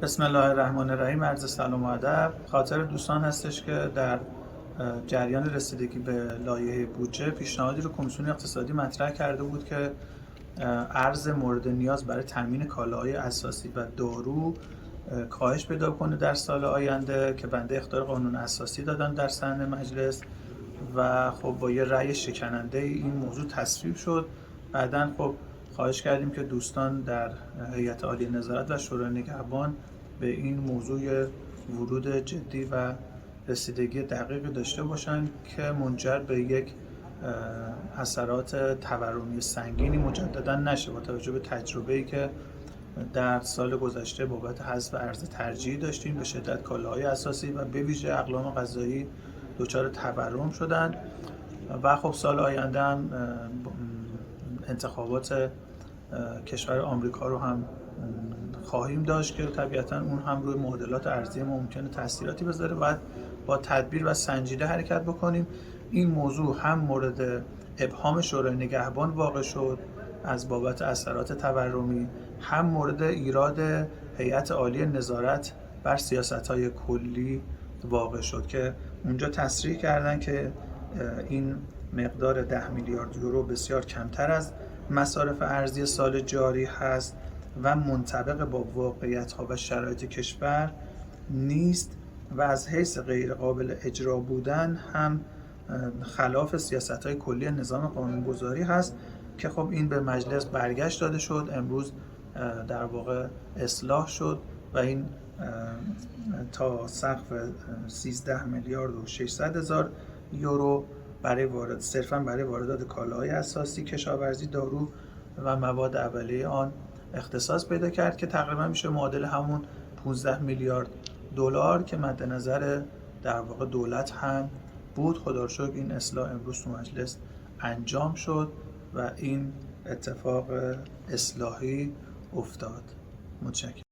بسم الله الرحمن الرحیم. عرض سلام و ادب خاطر دوستان هستش که در جریان رسیدگی به لایحه بودجه پیشنهادی رو کمیسیون اقتصادی مطرح کرده بود که ارز مورد نیاز برای تامین کالاهای اساسی و دارو کاهش پیدا کنه در سال آینده که بنده اخطار قانون اساسی دادن در صحن مجلس و خب با یه رأی شکننده این موضوع تصویب شد. بعداً خب خواهش کردیم که دوستان در هیئت عالی نظارت و شورای نگهبان به این موضوع ورود جدی و رسیدگی دقیق داشته باشند که منجر به یک اثرات تورمی سنگینی مجددا نشه، با توجه به تجربه‌ای که در سال گذشته بابت حذف ارز ترجیحی داشتیم. به شدت کالاهای اساسی و به ویژه اقلام غذایی دچار تورم شدند و خب سال آینده هم انتخابات کشور آمریکا رو هم خواهیم داشت که طبیعتا اون هم روی معادلات ارزی ما ممکنه تاثیراتی بذاره و با تدبیر و سنجیده حرکت بکنیم. این موضوع هم مورد ابهام شورای نگهبان واقع شد از بابت اثرات تورمی، هم مورد ایراد هیئت عالی نظارت بر سیاست‌های کلی واقع شد که اونجا تصریح کردن که این مقدار 10 میلیارد یورو بسیار کمتر از مصارف ارزی سال جاری هست و منطبق با واقعیت‌ها و شرایط کشور نیست و از حیث غیر قابل اجرا بودن هم خلاف سیاست‌های کلی نظام قانونگذاری هست که خب این به مجلس برگشت داده شد. امروز در واقع اصلاح شد و این تا سقف 13 میلیارد و 600 هزار یورو صرفاً برای واردات کالاهای اساسی، کشاورزی، دارو و مواد اولیه آن اختصاص پیدا کرد که تقریبا میشه معادل همون 15 میلیارد دلار که مد نظر در واقع دولت هم بود. خدا رو شکر این اصلاح امروز تو مجلس انجام شد و این اتفاق اصلاحی افتاد. متشکرم.